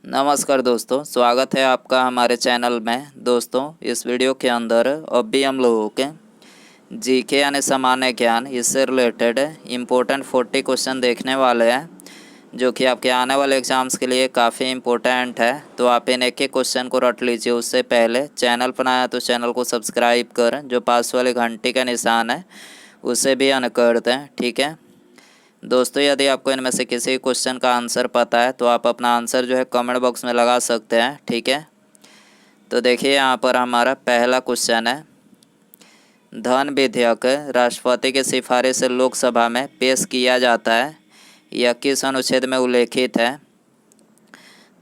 नमस्कार दोस्तों, स्वागत है आपका हमारे चैनल में। दोस्तों, इस वीडियो के अंदर अब भी हम लोगों के जीके यानी सामान्य ज्ञान इससे रिलेटेड इम्पोर्टेंट 40 क्वेश्चन देखने वाले हैं, जो कि आपके आने वाले एग्ज़ाम्स के लिए काफ़ी इम्पोर्टेंट है। तो आप इन एक एक क्वेश्चन को रट लीजिए। उससे पहले चैनल पर आया तो चैनल को सब्सक्राइब कर, जो पास वाले घंटी का निशान है उसे भी ऑन कर दें, ठीक है दोस्तों। यदि आपको इनमें से किसी क्वेश्चन का आंसर पता है तो आप अपना आंसर जो है कमेंट बॉक्स में लगा सकते हैं, ठीक है। तो देखिए यहाँ पर हमारा पहला क्वेश्चन है, धन विधेयक राष्ट्रपति की सिफारिश से लोकसभा में पेश किया जाता है, यह किस अनुच्छेद में उल्लेखित है।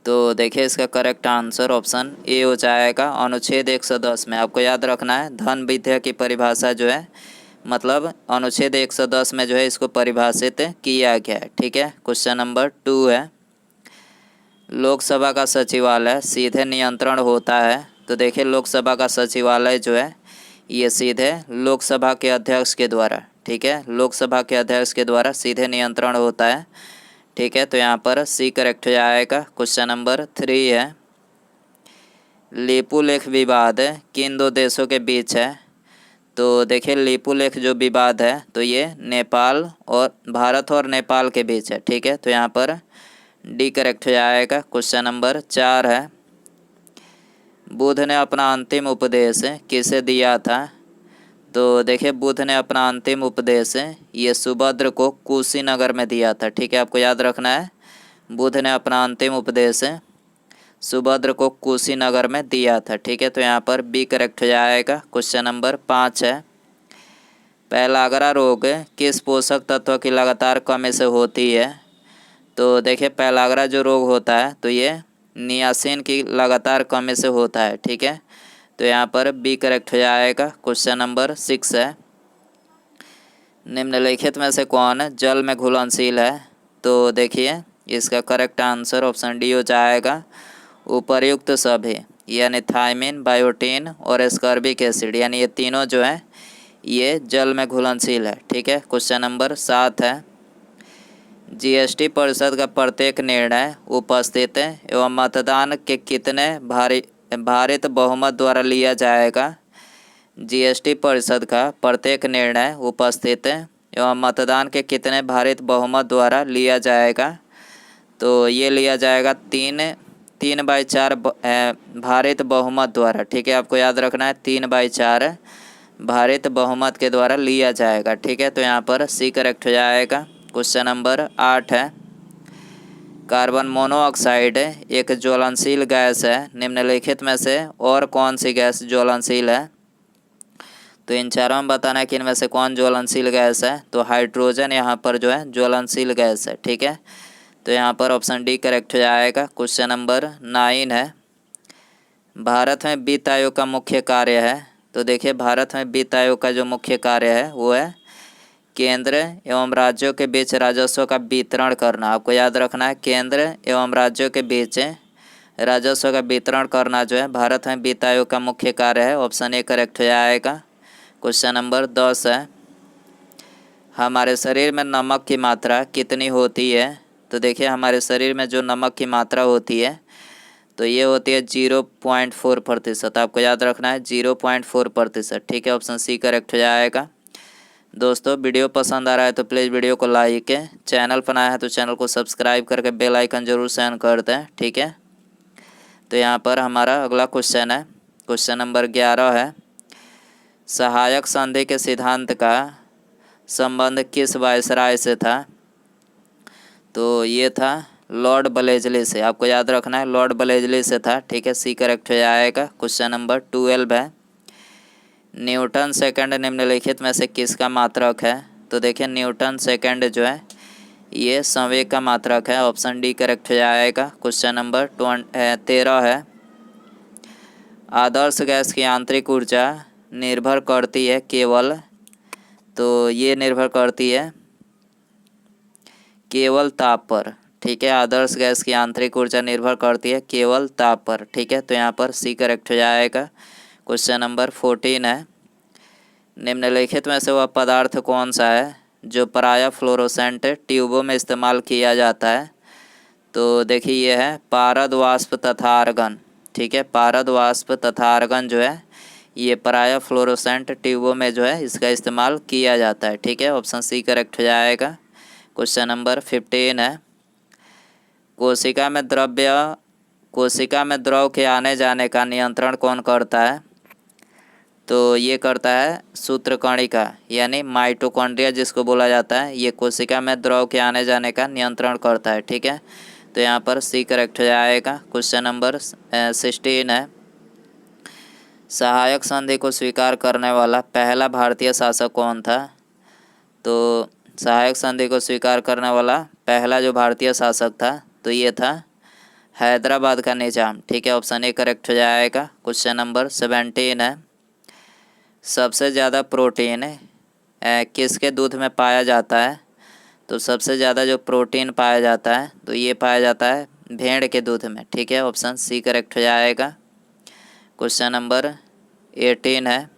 तो देखिए इसका करेक्ट आंसर ऑप्शन ए हो जाएगा, अनुच्छेद 110 में। आपको याद रखना है धन विधेयक की परिभाषा जो है, मतलब अनुच्छेद 110 में जो है इसको परिभाषित किया गया है, ठीक है। क्वेश्चन नंबर 2 है, लोकसभा का सचिवालय सीधे नियंत्रण होता है। तो देखिए लोकसभा का सचिवालय जो है ये सीधे लोकसभा के अध्यक्ष के द्वारा, ठीक है, लोकसभा के अध्यक्ष के द्वारा सीधे नियंत्रण होता है, ठीक है। तो यहाँ पर सी करेक्ट हो जाएगा। क्वेश्चन नंबर 3 है, लिपुलेख विवाद किन दो देशों के बीच है। तो देखिए लिपुलेख जो विवाद है तो ये नेपाल और भारत और नेपाल के बीच है, ठीक है। तो यहाँ पर डी करेक्ट हो जाएगा। क्वेश्चन नंबर 4 है, बुद्ध ने अपना अंतिम उपदेश किसे दिया था। तो देखिए बुद्ध ने अपना अंतिम उपदेश ये सुभद्र को कुशीनगर में दिया था, ठीक है। आपको याद रखना है बुद्ध ने अपना अंतिम उपदेश सुभद्र को कुशीनगर में दिया था, ठीक है। तो यहाँ पर बी करेक्ट हो जाएगा। क्वेश्चन नंबर 5 है, पेलाग्रा रोग किस पोषक तत्व की लगातार कमी से होती है। तो देखिए पेलाग्रा जो रोग होता है तो ये नियासिन की लगातार कमी से होता है, ठीक है। तो यहाँ पर बी करेक्ट हो जाएगा। क्वेश्चन नंबर 6 है, निम्नलिखित में से कौन जल में घुलनशील है। तो देखिए इसका करेक्ट आंसर ऑप्शन डी हो जाएगा, उपर्युक्त सभी, यानी थायमिन, बायोटीन और एस्कॉर्बिक एसिड, यानी ये तीनों जो है ये जल में घुलनशील है, ठीक है। क्वेश्चन नंबर 7 है, जीएसटी परिषद का प्रत्येक निर्णय उपस्थित एवं मतदान के कितने भारित बहुमत द्वारा लिया जाएगा। जीएसटी परिषद का प्रत्येक निर्णय उपस्थित एवं मतदान के कितने भारित बहुमत द्वारा लिया जाएगा। तो ये लिया जाएगा 3/4 भारित बहुमत द्वारा, ठीक है। आपको याद रखना है 3/4 भारित बहुमत के द्वारा लिया जाएगा, ठीक है। तो यहाँ पर सी करेक्ट हो जाएगा। क्वेश्चन नंबर 8 है, कार्बन मोनोऑक्साइड एक ज्वलनशील गैस है, निम्नलिखित में से और कौन सी गैस ज्वलनशील है। तो इन चारों में बताना है कि इनमें से कौन ज्वलनशील गैस है। तो हाइड्रोजन यहाँ पर जो है ज्वलनशील गैस है, ठीक है। तो यहाँ पर ऑप्शन डी करेक्ट हो जाएगा। क्वेश्चन नंबर 9 है, भारत में वित्त आयोग का मुख्य कार्य है। तो देखिए भारत में वित्त आयोग का जो मुख्य कार्य है वो है केंद्र एवं राज्यों के बीच राजस्व का वितरण करना। आपको याद रखना है केंद्र एवं राज्यों के बीच राजस्व का वितरण करना जो है भारत में वित्त आयोग का मुख्य कार्य है। ऑप्शन ए करेक्ट हो जाएगा। क्वेश्चन नंबर 10 है, हमारे शरीर में नमक की मात्रा कितनी होती है। तो देखिए हमारे शरीर में जो नमक की मात्रा होती है तो ये होती है 0.4%। आपको याद रखना है 0.4%, ठीक है। ऑप्शन सी करेक्ट हो जाएगा। दोस्तों वीडियो पसंद आ रहा है तो प्लीज़ वीडियो को लाइक, चैनल पर आया है तो चैनल को सब्सक्राइब करके बेल आइकन जरूर से ऑन कर दें, ठीक है। तो यहाँ पर हमारा अगला क्वेश्चन है, क्वेश्चन नंबर 11 है, सहायक संधि के सिद्धांत का संबंध किस वायसराय से था। तो ये था लॉर्ड ब्लेजली से। आपको याद रखना है लॉर्ड ब्लेजली से था, ठीक है। सी करेक्ट हो जाएगा। क्वेश्चन नंबर 12 है, न्यूटन सेकंड निम्नलिखित में से किसका मात्रक है। तो देखिए न्यूटन सेकंड जो है ये संवेग का मात्रक है। ऑप्शन डी करेक्ट हो जाएगा। क्वेश्चन नंबर 13 है, आदर्श गैस की आंतरिक ऊर्जा निर्भर करती है केवल, तो ये निर्भर करती है केवल ताप पर, ठीक है। आदर्श गैस की आंतरिक ऊर्जा निर्भर करती है केवल ताप पर, ठीक है। तो यहाँ पर सी करेक्ट हो जाएगा। क्वेश्चन नंबर 14 है, निम्नलिखित में से वह पदार्थ कौन सा है जो प्रायः फ्लोरोसेंट ट्यूबों में इस्तेमाल किया जाता है। तो देखिए ये है पारद वाष्प तथा आर्गन। ठीक है, पारद वाष्प तथा आर्गन जो है ये प्रायः फ्लोरोसेंट ट्यूबों में जो है इसका इस्तेमाल किया जाता है। ठीक है, ऑप्शन सी करेक्ट हो जाएगा। क्वेश्चन नंबर 15 है, कोशिका में द्रव के आने जाने का नियंत्रण कौन करता है? तो ये करता है सूत्रकणिका यानी माइटोकॉन्ड्रिया जिसको बोला जाता है, ये कोशिका में द्रव के आने जाने का नियंत्रण करता है। ठीक है, तो यहाँ पर सी करेक्ट हो जाएगा। क्वेश्चन नंबर 16 है, सहायक संधि को स्वीकार करने वाला पहला भारतीय शासक कौन था? तो सहायक संधि को स्वीकार करने वाला पहला जो भारतीय शासक था तो ये था हैदराबाद का निजाम। ठीक है, ऑप्शन ए करेक्ट हो जाएगा। क्वेश्चन नंबर 17 है, सबसे ज़्यादा प्रोटीन किसके दूध में पाया जाता है? तो सबसे ज़्यादा जो प्रोटीन पाया जाता है तो ये पाया जाता है भेड़ के दूध में। ठीक है, ऑप्शन सी करेक्ट हो जाएगा। क्वेश्चन नंबर 18 है,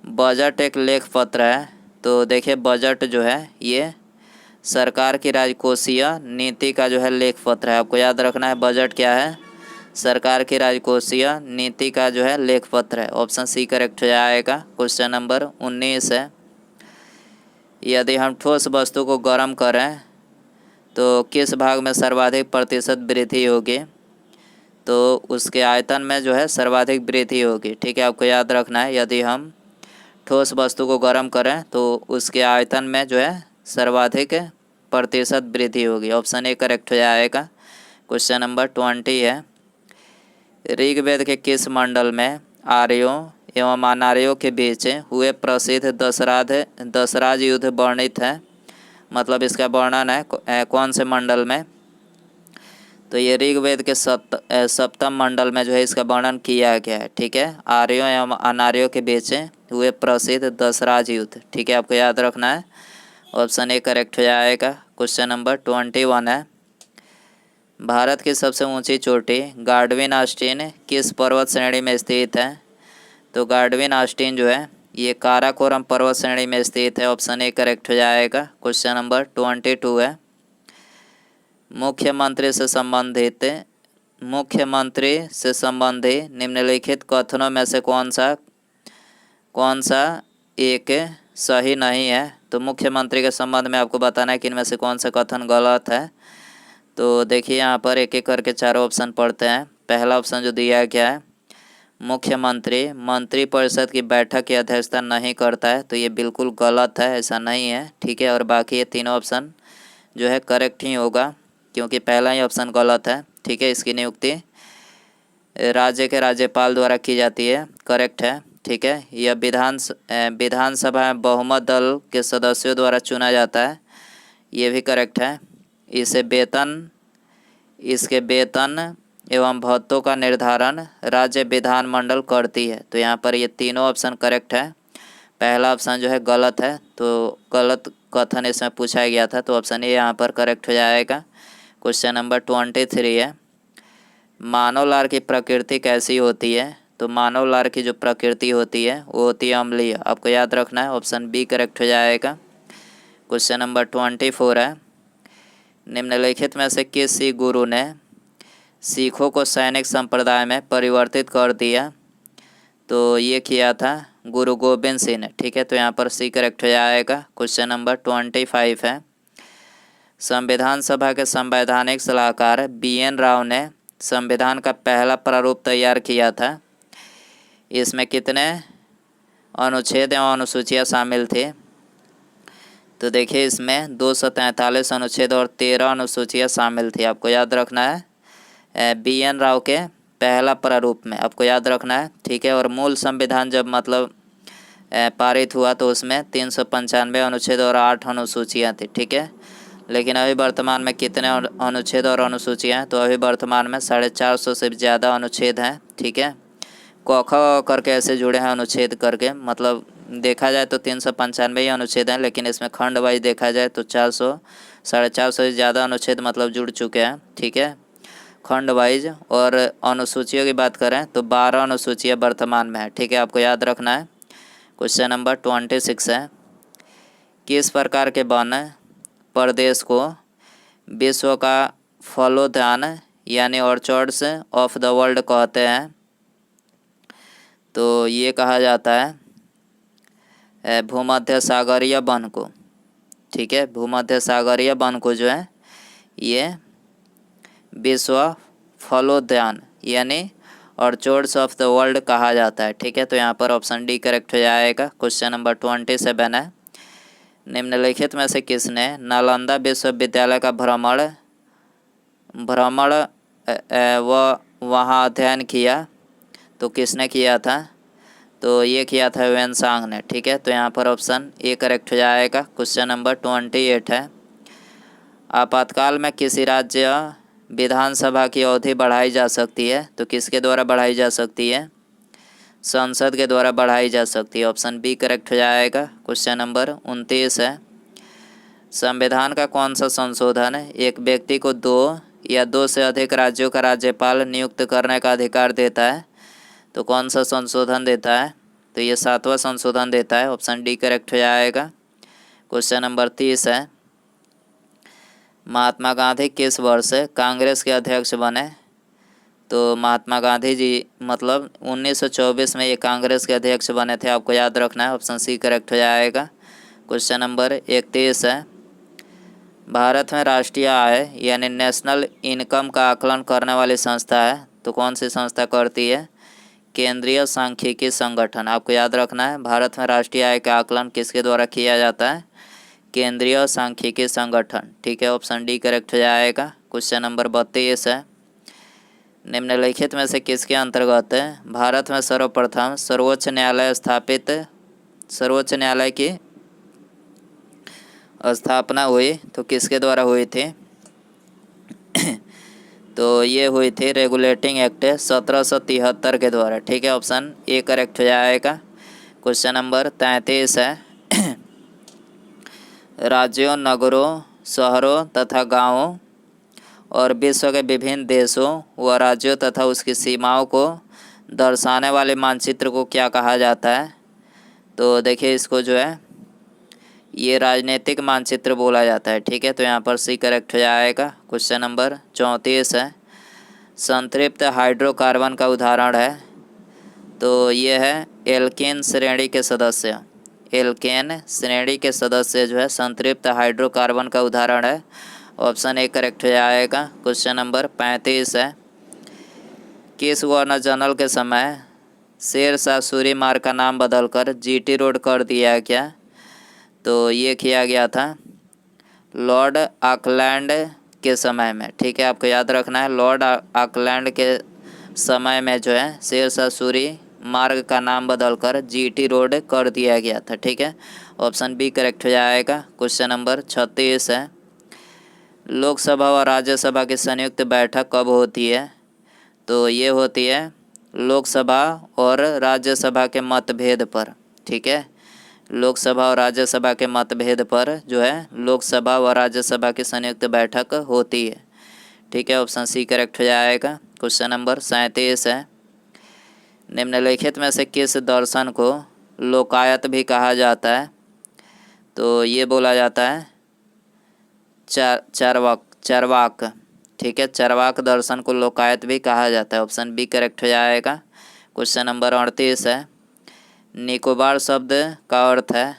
बजट एक लेख पत्र है। तो देखिए बजट जो है ये सरकार की राजकोषीय नीति का जो है लेख पत्र है। आपको याद रखना है बजट क्या है, सरकार की राजकोषीय नीति का जो है लेख पत्र है। ऑप्शन सी करेक्ट हो जाएगा। क्वेश्चन नंबर 19 है, यदि हम ठोस वस्तु को गर्म करें तो किस भाग में सर्वाधिक प्रतिशत वृद्धि होगी? तो उसके आयतन में जो है सर्वाधिक वृद्धि होगी। ठीक है, आपको याद रखना है यदि हम ठोस वस्तु को गर्म करें तो उसके आयतन में जो है सर्वाधिक प्रतिशत वृद्धि होगी। ऑप्शन ए करेक्ट हो जाएगा। क्वेश्चन नंबर 20 है, ऋग्वेद के किस मंडल में आर्यों एवं अनार्यों के बीच हुए प्रसिद्ध दशराज युद्ध वर्णित है? मतलब इसका वर्णन है कौन से मंडल में? तो ये ऋग्वेद के सप्तम मंडल में जो है इसका वर्णन किया गया है। ठीक है, आर्यों एवं अनार्यों के बीच हुए प्रसिद्ध दशराज युद्ध। ठीक है, आपको याद रखना है। ऑप्शन ए करेक्ट हो जाएगा। क्वेश्चन नंबर 21 है, भारत की सबसे ऊंची चोटी गार्डविन आस्टीन किस पर्वत श्रेणी में स्थित है? तो गार्डविन आस्टीन जो है ये काराकोरम पर्वत श्रेणी में स्थित है। ऑप्शन ए करेक्ट हो जाएगा। क्वेश्चन नंबर 22 है, मुख्यमंत्री से संबंधित निम्नलिखित कथनों में से कौन सा एक सही नहीं है? तो मुख्यमंत्री के संबंध में आपको बताना है कि इनमें से कौन सा कथन गलत है। तो देखिए यहाँ पर एक एक करके चारों ऑप्शन पढ़ते हैं। पहला ऑप्शन जो दिया गया है, मुख्यमंत्री मंत्रिपरिषद की बैठक की अध्यक्षता नहीं करता है, तो ये बिल्कुल गलत है, ऐसा नहीं है। ठीक है, और बाकी ये तीनों ऑप्शन जो है करेक्ट ही होगा क्योंकि पहला ही ऑप्शन गलत है। ठीक है, इसकी नियुक्ति राज्य के राज्यपाल द्वारा की जाती है, करेक्ट है। ठीक है, यह विधानसभा में बहुमत दल के सदस्यों द्वारा चुना जाता है, ये भी करेक्ट है। इसके वेतन एवं भत्तों का निर्धारण राज्य विधानमंडल करती है। तो यहाँ पर ये तीनों ऑप्शन करेक्ट है। पहला ऑप्शन जो है गलत है, तो गलत कथन इसमें पूछा गया था, तो ऑप्शन ए यहाँ पर करेक्ट हो जाएगा। क्वेश्चन नंबर 23 है, मानव लार की प्रकृति कैसी होती है? तो मानव लार की जो प्रकृति होती है वो होती है अम्लीय। आपको याद रखना है, ऑप्शन बी करेक्ट हो जाएगा। क्वेश्चन नंबर 24 है, निम्नलिखित में से किस सिख गुरु ने सिखों को सैनिक संप्रदाय में परिवर्तित कर दिया? तो ये किया था गुरु गोबिंद सिंह ने। ठीक है, तो यहाँ पर सी करेक्ट हो जाएगा। क्वेश्चन नंबर 25 है, संविधान सभा के संवैधानिक सलाहकार BN राव ने संविधान का पहला प्रारूप तैयार किया था। इसमें कितने अनुच्छेद एवं अनुसूचियाँ शामिल थे? तो देखिए इसमें 243 अनुच्छेद और 13 अनुसूचियाँ शामिल थी। आपको याद रखना है BN राव के पहला प्रारूप में, आपको याद रखना है। ठीक है, और मूल संविधान जब मतलब पारित हुआ तो उसमें 395 अनुच्छेद और 8 अनुसूचियाँ थी। ठीक है, लेकिन अभी वर्तमान में कितने अनुच्छेद और अनुसूचियाँ हैं? तो अभी वर्तमान में 450 से ज़्यादा अनुच्छेद हैं। ठीक है, क ख करके ऐसे जुड़े हैं अनुच्छेद करके, मतलब देखा जाए तो 395 ही अनुच्छेद हैं, लेकिन इसमें खंड वाइज देखा जाए तो 450 से ज़्यादा अनुच्छेद मतलब जुड़ चुके हैं। ठीक है, खंड वाइज। और अनुसूचियों की बात करें तो 12 अनुसूचियाँ वर्तमान में है। ठीक है, आपको याद रखना है। क्वेश्चन नंबर 26 है, किस प्रकार के वन प्रदेश को विश्व का फलोद्यान यानी ऑर्चर्ड्स ऑफ द वर्ल्ड कहते हैं। तो ये कहा जाता है भूमध्य सागरीय वन को। ठीक है, भूमध्य सागरीय वन को जो है ये विश्व फलोद्यान यानी ऑर्चर्ड्स ऑफ द वर्ल्ड कहा जाता है। ठीक है, तो यहाँ पर ऑप्शन डी करेक्ट हो जाएगा। क्वेश्चन नंबर 27 है, निम्नलिखित में से किसने नालंदा विश्वविद्यालय का भ्रमण व वहाँ अध्ययन किया? तो किसने किया था? तो ये किया था वेनसांग ने। ठीक है, तो यहाँ पर ऑप्शन ए करेक्ट हो जाएगा। क्वेश्चन नंबर 28 है, आपातकाल में किसी राज्य विधानसभा की अवधि बढ़ाई जा सकती है? तो किसके द्वारा बढ़ाई जा सकती है? संसद के द्वारा बढ़ाई जा सकती है। ऑप्शन बी करेक्ट हो जाएगा। क्वेश्चन नंबर 29 है, संविधान का कौन सा संशोधन एक व्यक्ति को 2 या 2 से अधिक राज्यों का राज्यपाल नियुक्त करने का अधिकार देता है? तो कौन सा संशोधन देता है? तो ये 7वां संशोधन देता है। ऑप्शन डी करेक्ट हो जाएगा। क्वेश्चन नंबर 30 है, महात्मा गांधी किस वर्ष कांग्रेस के अध्यक्ष बने? तो महात्मा गांधी जी मतलब 1924 में ये कांग्रेस के अध्यक्ष बने थे, आपको याद रखना है। ऑप्शन सी करेक्ट हो जाएगा। क्वेश्चन नंबर 31 है, भारत में राष्ट्रीय आय यानी नेशनल इनकम का आकलन करने वाली संस्था है? तो कौन सी संस्था करती है? केंद्रीय सांख्यिकी संगठन। आपको याद रखना है, भारत में राष्ट्रीय आय का आकलन किसके द्वारा किया जाता है? केंद्रीय सांख्यिकी संगठन। ठीक है, ऑप्शन डी करेक्ट हो जाएगा। क्वेश्चन नंबर 32 है, निम्नलिखित में से किसके अंतर्गत भारत में सर्वप्रथम सर्वोच्च न्यायालय की स्थापना हुई? तो किसके द्वारा हुई थी? तो ये हुई थी रेगुलेटिंग एक्ट 1773 के द्वारा। ठीक है, ऑप्शन ए करेक्ट हो जाएगा। क्वेश्चन नंबर 33 है, राज्यों, नगरों, शहरों तथा गांवों और विश्व के विभिन्न देशों व राज्यों तथा उसकी सीमाओं को दर्शाने वाले मानचित्र को क्या कहा जाता है? तो देखिए, इसको जो है ये राजनीतिक मानचित्र बोला जाता है। ठीक है, तो यहाँ पर सी करेक्ट हो जाएगा। क्वेश्चन नंबर 34 है, संतृप्त हाइड्रोकार्बन का उदाहरण है? तो ये है एल्केन श्रेणी के सदस्य। एल्केन श्रेणी के सदस्य जो है संतृप्त हाइड्रोकार्बन का उदाहरण है। ऑप्शन ए करेक्ट हो जाएगा। क्वेश्चन नंबर 35 है, किस गवर्नर जनरल के समय शेरशाह सूरी मार्ग का नाम बदलकर जीटी रोड कर दिया गया? तो ये किया गया था लॉर्ड ऑकलैंड के समय में। ठीक है, आपको याद रखना है, लॉर्ड ऑकलैंड के समय में जो है शेरशाह सूरी मार्ग का नाम बदलकर जीटी रोड कर दिया गया था। ठीक है, ऑप्शन बी करेक्ट हो जाएगा। क्वेश्चन नंबर 36 है, लोकसभा और राज्यसभा की संयुक्त बैठक कब होती है? तो ये होती है लोकसभा और राज्यसभा के मतभेद पर। ठीक है, लोकसभा और राज्यसभा के मतभेद पर जो है लोकसभा व राज्यसभा की संयुक्त बैठक होती है। ठीक है, ऑप्शन सी करेक्ट हो जाएगा। क्वेश्चन नंबर 37 है, निम्नलिखित में से किस दर्शन को लोकायत भी कहा जाता है? तो ये बोला जाता है चार्वाक। ठीक है, चार्वाक दर्शन को लोकायत भी कहा जाता है। ऑप्शन बी करेक्ट हो जाएगा। क्वेश्चन नंबर 38 है, निकोबार शब्द का अर्थ है?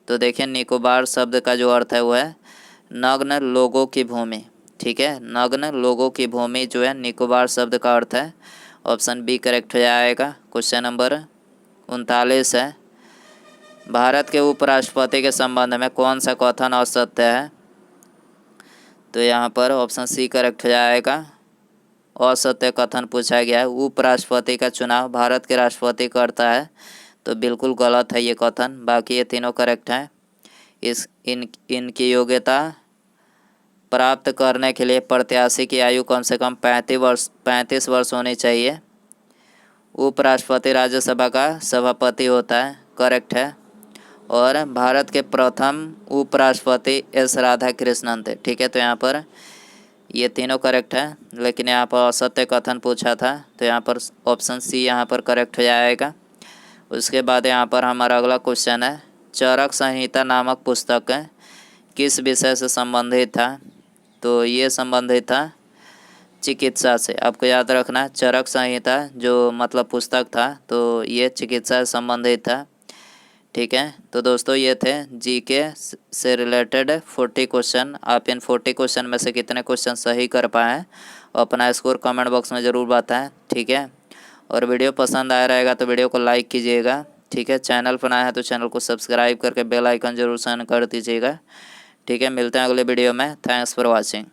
तो देखिए, निकोबार शब्द का जो अर्थ है वो है नग्न लोगों की भूमि। ठीक है, नग्न लोगों की भूमि जो है निकोबार शब्द का अर्थ है। ऑप्शन बी करेक्ट हो जाएगा। क्वेश्चन नंबर 39 है, भारत के उपराष्ट्रपति के संबंध में कौन सा कथन असत्य है? तो यहाँ पर ऑप्शन सी करेक्ट हो जाएगा। असत्य कथन पूछा गया है, उपराष्ट्रपति का चुनाव भारत के राष्ट्रपति करता है, तो बिल्कुल गलत है ये कथन। बाकी ये तीनों करेक्ट हैं। इनकी योग्यता प्राप्त करने के लिए प्रत्याशी की आयु कम से कम 35 वर्ष होनी चाहिए। उपराष्ट्रपति राज्यसभा का सभापति होता है, करेक्ट है। और भारत के प्रथम उपराष्ट्रपति एस राधाकृष्णन थे। ठीक है, तो यहाँ पर ये तीनों करेक्ट है, लेकिन यहाँ पर असत्य कथन पूछा था, तो यहाँ पर ऑप्शन सी यहाँ पर करेक्ट हो जाएगा। उसके बाद यहाँ पर हमारा अगला क्वेश्चन है, चरक संहिता नामक पुस्तक किस विषय से संबंधित था? तो ये संबंधित था चिकित्सा से। आपको याद रखना चरक संहिता जो मतलब पुस्तक था तो ये चिकित्सा से संबंधित था। ठीक है, तो दोस्तों ये थे जीके से रिलेटेड 40 क्वेश्चन। आप इन 40 क्वेश्चन में से कितने क्वेश्चन सही कर पाए अपना स्कोर कमेंट बॉक्स में ज़रूर बताएं। ठीक है, और वीडियो पसंद आया रहेगा तो वीडियो को लाइक कीजिएगा। ठीक है, चैनल पर नया है तो चैनल को सब्सक्राइब करके बेल आइकन जरूर सेंड कर दीजिएगा। ठीक है, मिलते हैं अगले वीडियो में। Thanks for watching.